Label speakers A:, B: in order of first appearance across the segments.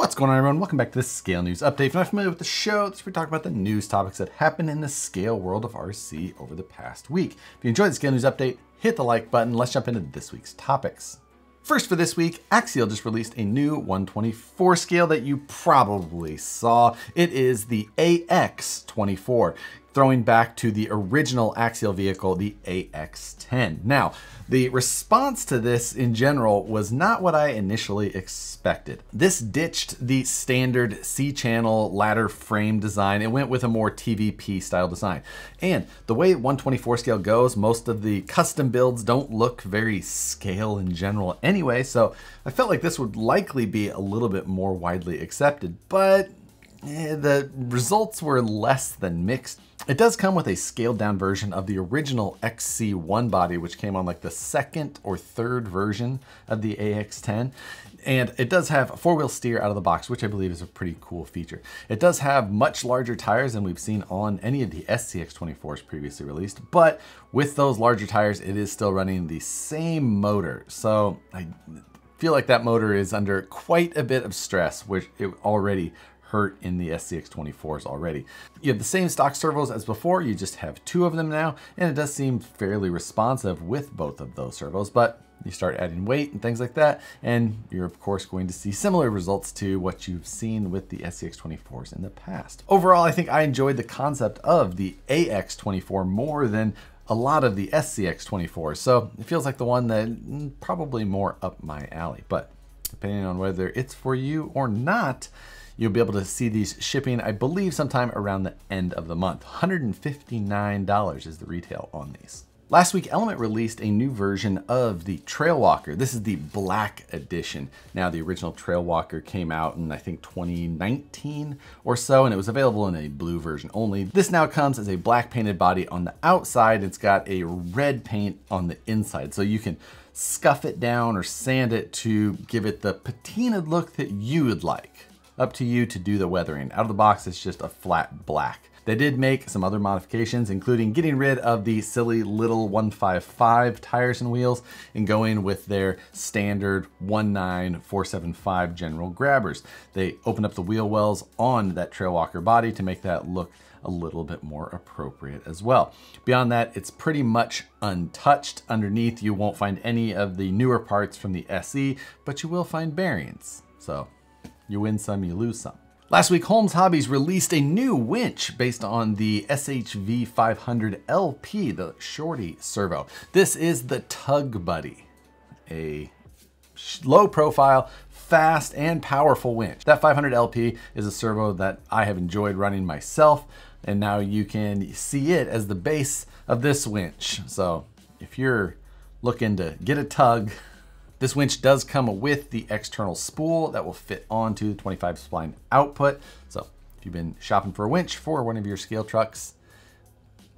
A: What's going on, everyone? Welcome back to this Scale News Update. If you're not familiar with the show, this is where we talk about the news topics that happened in the scale world of RC over the past week. If you enjoyed the Scale News Update, hit the like button. Let's jump into this week's topics. First for this week, Axial just released a new 124 scale that you probably saw. It is the AX24, throwing back to the original Axial vehicle, the AX10. Now, the response to this in general was not what I initially expected. This ditched the standard C-channel ladder frame design. It went with a more TVP style design. And the way 124 scale goes, most of the custom builds don't look very scale in general anyway, so I felt like this would likely be a little bit more widely accepted, but the results were less than mixed. It does come with a scaled down version of the original XC1 body, which came on like the second or third version of the AX10. And it does have a four-wheel steer out of the box, which I believe is a pretty cool feature. It does have much larger tires than we've seen on any of the SCX24s previously released, but with those larger tires, it is still running the same motor. So I feel like that motor is under quite a bit of stress, which it already hurt in the SCX24s already. You have the same stock servos as before, you just have two of them now, and it does seem fairly responsive with both of those servos, but you start adding weight and things like that, and you're of course going to see similar results to what you've seen with the SCX24s in the past. Overall, I think I enjoyed the concept of the AX24 more than a lot of the SCX24s, so it feels like the one that probably more up my alley, but depending on whether it's for you or not, you'll be able to see these shipping, I believe, sometime around the end of the month. $159 is the retail on these. Last week, Element released a new version of the Trail Walker. This is the Black Edition. Now, the original Trail Walker came out in, I think, 2019 or so, and it was available in a blue version only. This now comes as a black painted body on the outside. It's got a red paint on the inside, so you can scuff it down or sand it to give it the patinaed look that you would like. Up to you to do the weathering. Out of the box, it's just a flat black. They did make some other modifications, including getting rid of the silly little 155 tires and wheels and going with their standard 19475 general grabbers. They opened up the wheel wells on that Trail Walker body to make that look a little bit more appropriate as well. Beyond that, it's pretty much untouched. Underneath, you won't find any of the newer parts from the SE, but you will find bearings. So you win some, you lose some. Last week, Holmes Hobbies released a new winch based on the SHV500LP, the Shorty servo. This is the Tug Buddy, a low profile, fast and powerful winch. That 500LP is a servo that I have enjoyed running myself, and now you can see it as the base of this winch. So if you're looking to get a tug, this winch does come with the external spool that will fit onto the 25 spline output. So if you've been shopping for a winch for one of your scale trucks,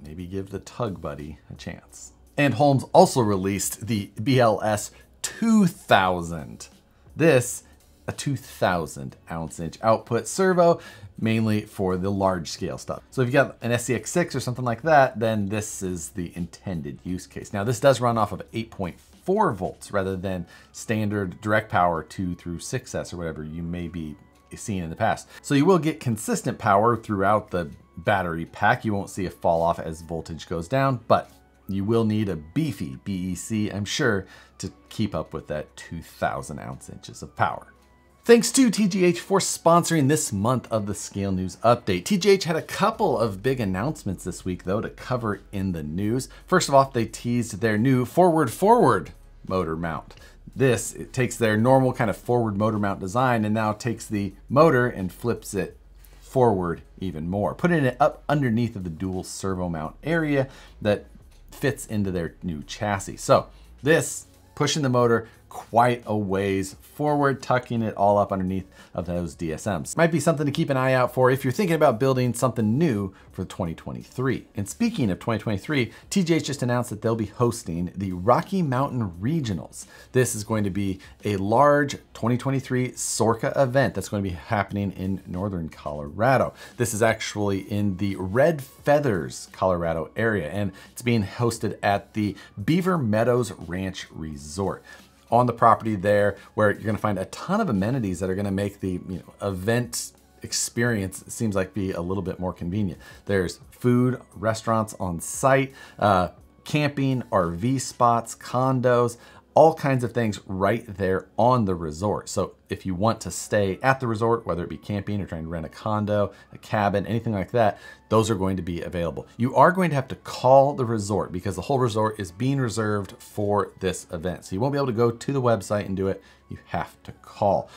A: maybe give the Tug Buddy a chance. And Holmes also released the BLS 2000. This, a 2000 ounce-inch output servo, mainly for the large scale stuff. So if you got an SCX6 or something like that, then this is the intended use case. Now this does run off of 8.4 volts rather than standard direct power 2 through 6S or whatever you may be seeing in the past. So you will get consistent power throughout the battery pack. You won't see a fall off as voltage goes down, but you will need a beefy BEC, I'm sure, to keep up with that 2000 ounce-inches of power. Thanks to TGH for sponsoring this month of the Scale News Update. TGH had a couple of big announcements this week, though, to cover in the news. First of all, they teased their new forward motor mount. This, it takes their normal kind of forward motor mount design and now takes the motor and flips it forward even more, putting it up underneath of the dual servo mount area that fits into their new chassis. So this, pushing the motor quite a ways forward, tucking it all up underneath of those DSMs. Might be something to keep an eye out for if you're thinking about building something new for 2023. And speaking of 2023, TGH just announced that they'll be hosting the Rocky Mountain Regionals. This is going to be a large 2023 SORCA event that's going to be happening in northern Colorado. This is actually in the Red Feathers, Colorado area, and it's being hosted at the Beaver Meadows Ranch Resort. on the property there, where you're gonna find a ton of amenities that are gonna make the event experience, it seems like, be a little bit more convenient. There's food, restaurants on site, camping, RV spots, condos, all kinds of things right there on the resort. So if you want to stay at the resort, whether it be camping or trying to rent a condo, a cabin, anything like that, those are going to be available. You are going to have to call the resort because the whole resort is being reserved for this event. So you won't be able to go to the website and do it. You have to call.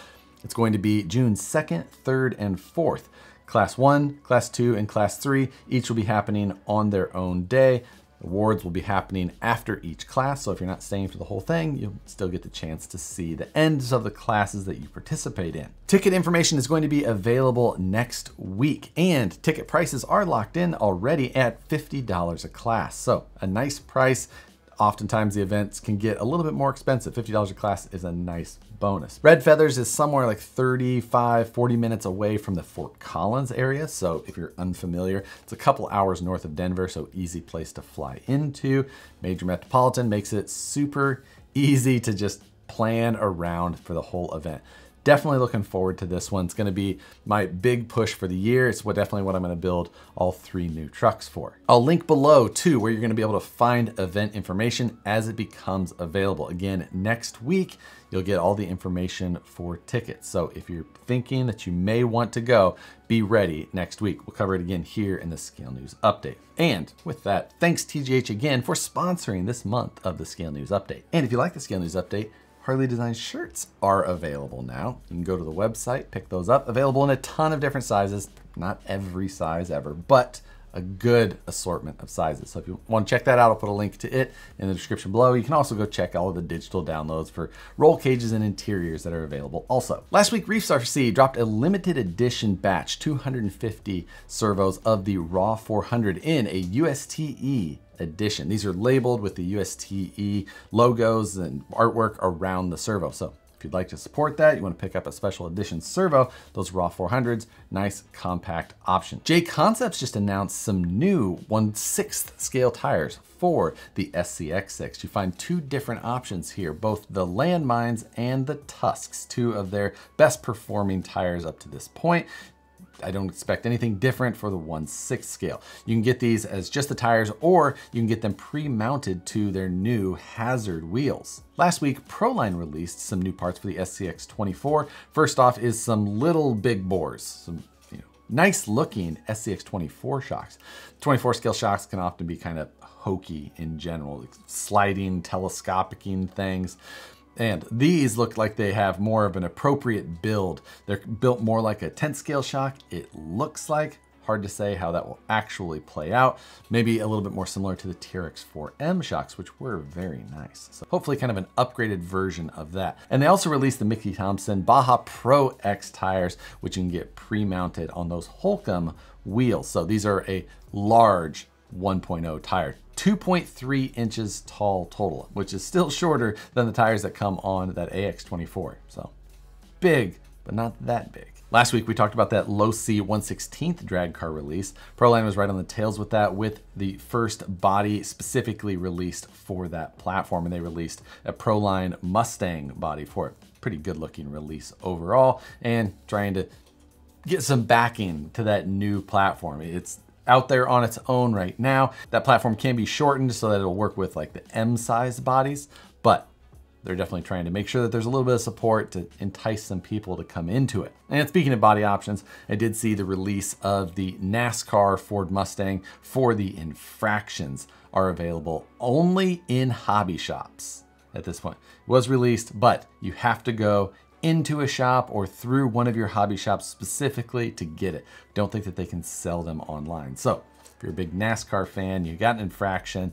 A: It's going to be June 2nd, 3rd, and 4th. Class 1, Class 2, and Class 3 each will be happening on their own day. Awards will be happening after each class, so if you're not staying for the whole thing, you'll still get the chance to see the ends of the classes that you participate in. Ticket information is going to be available next week, and ticket prices are locked in already at $50 a class, so a nice price. Oftentimes the events can get a little bit more expensive. $50 a class is a nice bonus. Red Feathers is somewhere like 35, 40 minutes away from the Fort Collins area. So if you're unfamiliar, it's a couple hours north of Denver, so easy place to fly into. Major Metropolitan makes it super easy to just plan around for the whole event. Definitely looking forward to this one. It's gonna be my big push for the year. It's definitely what I'm gonna build all 3 new trucks for. I'll link below too, where you're gonna be able to find event information as it becomes available. Again, next week, you'll get all the information for tickets. So if you're thinking that you may want to go, be ready next week. We'll cover it again here in the Scale News Update. And with that, thanks TGH again for sponsoring this month of the Scale News Update. And if you like the Scale News Update, Harley Design shirts are available now. You can go to the website, pick those up. Available in a ton of different sizes. Not every size ever, but a good assortment of sizes. So if you want to check that out, I'll put a link to it in the description below. You can also go check all of the digital downloads for roll cages and interiors that are available also. Last week, Reefs RC dropped a limited edition batch, 250 servos of the Raw 400 in a USTE edition. These are labeled with the USTE logos and artwork around the servo. So if you'd like to support that, you want to pick up a special edition servo, those Raw 400s, nice compact option. J Concepts just announced some new 1/6 scale tires for the SCX6. You find 2 different options here, both the Landmines and the Tusks, 2 of their best performing tires up to this point. I don't expect anything different for the 1/6 scale. You can get these as just the tires, or you can get them pre-mounted to their new Hazard wheels. Last week, Proline released some new parts for the SCX24. First off is some little big bores, some nice looking SCX24 shocks. 24 scale shocks can often be kind of hokey in general, like sliding, telescoping things. And these look like they have more of an appropriate build. They're built more like a 10 scale shock, it looks like. Hard to say how that will actually play out. Maybe a little bit more similar to the TRX4M shocks, which were very nice. So hopefully kind of an upgraded version of that. And they also released the Mickey Thompson Baja Pro X Tires, which you can get pre-mounted on those Holcomb wheels. So these are a large 1.0 tire. 2.3 inches tall total, which is still shorter than the tires that come on that AX24. So big, but not that big. Last week, we talked about that Losi 1/16 drag car release. Proline was right on the tails with that, with the first body specifically released for that platform, and they released a Proline Mustang body for it. Pretty good looking release overall, and trying to get some backing to that new platform. It's out there on its own right now. That platform can be shortened so that it'll work with like the M-sized bodies, but they're definitely trying to make sure that there's a little bit of support to entice some people to come into it. And speaking of body options, I did see the release of the NASCAR Ford Mustang for the Infractions are available only in hobby shops at this point. It was released, but you have to go into a shop or through one of your hobby shops specifically to get it. Don't think that they can sell them online. So if you're a big NASCAR fan, you got an Infraction,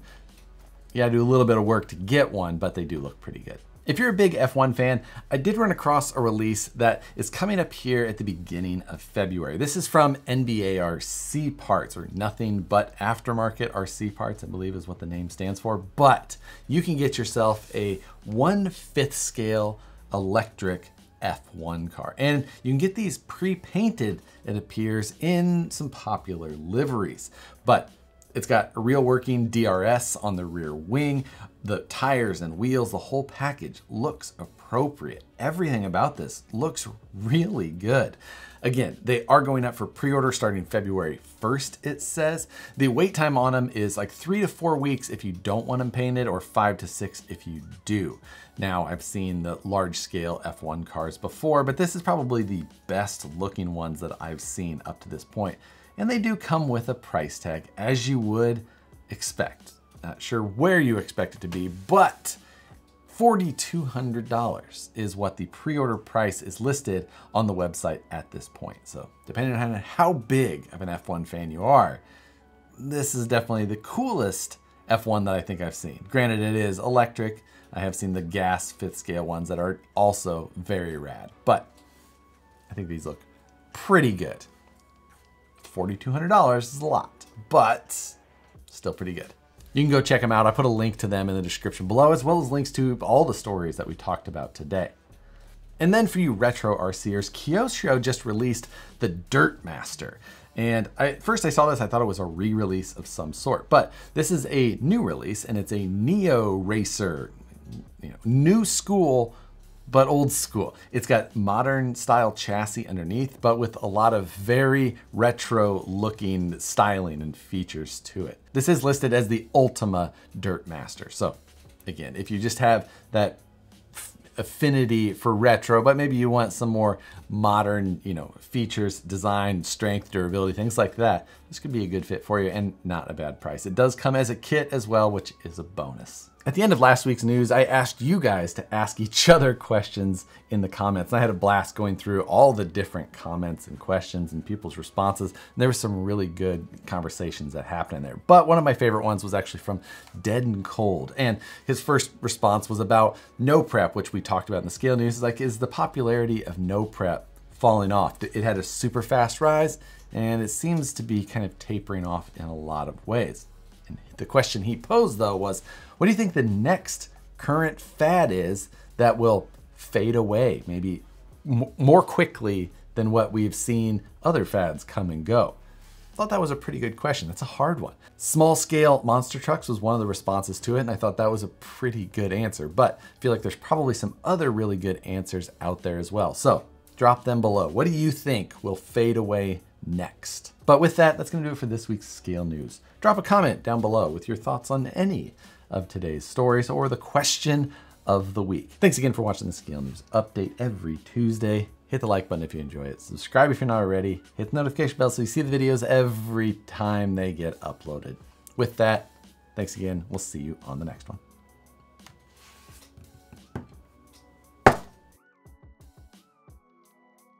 A: you gotta do a little bit of work to get one, but they do look pretty good. If you're a big F1 fan, I did run across a release that is coming up here at the beginning of February. This is from NBARC Parts, or Nothing But Aftermarket RC Parts, I believe is what the name stands for. But you can get yourself a 1/5 scale electric F1 car. And you can get these pre-painted, it appears, in some popular liveries. But It's got a real working DRS on the rear wing, the tires and wheels, the whole package looks appropriate. Everything about this looks really good. Again, they are going up for pre-order starting February 1st, it says. The wait time on them is like 3 to 4 weeks if you don't want them painted, or 5 to 6 if you do. Now, I've seen the large scale F1 cars before, but this is probably the best looking ones that I've seen up to this point. And they do come with a price tag, as you would expect. Not sure where you expect it to be, but $4,200 is what the pre-order price is listed on the website at this point. So depending on how big of an F1 fan you are, this is definitely the coolest F1 that I think I've seen. Granted, it is electric. I have seen the gas 5th scale ones that are also very rad, but I think these look pretty good. $4,200 is a lot, but still pretty good. You can go check them out. I put a link to them in the description below, as well as links to all the stories that we talked about today. And then for you retro RCers, Kyosho just released the Dirt Master. And first I saw this, I thought it was a re-release of some sort, but this is a new release, and it's a Neo Racer, new school, but old school. It's got modern style chassis underneath, but with a lot of very retro looking styling and features to it. This is listed as the Ultima Dirt Master. So again, if you just have that affinity for retro, but maybe you want some more modern, features, design, strength, durability, things like that, this could be a good fit for you and not a bad price. It does come as a kit as well, which is a bonus. At the end of last week's news, I asked you guys to ask each other questions in the comments. And I had a blast going through all the different comments and questions and people's responses. And there were some really good conversations that happened in there. But one of my favorite ones was actually from Dead and Cold. And his first response was about no prep, which we talked about in the scale news. Is the popularity of no prep falling off? It had a super fast rise, and it seems to be kind of tapering off in a lot of ways. And the question he posed, though, was, what do you think the next current fad is that will fade away, maybe more quickly than what we've seen other fads come and go? I thought that was a pretty good question. That's a hard one. Small scale monster trucks was one of the responses to it, and I thought that was a pretty good answer, but I feel like there's probably some other really good answers out there as well. So drop them below. What do you think will fade away next? But with that, that's gonna do it for this week's scale news. Drop a comment down below with your thoughts on any of today's stories or the question of the week. Thanks again for watching the Scale News Update every Tuesday. Hit the like button if you enjoy it. Subscribe if you're not already. Hit the notification bell so you see the videos every time they get uploaded. With that, thanks again. We'll see you on the next one.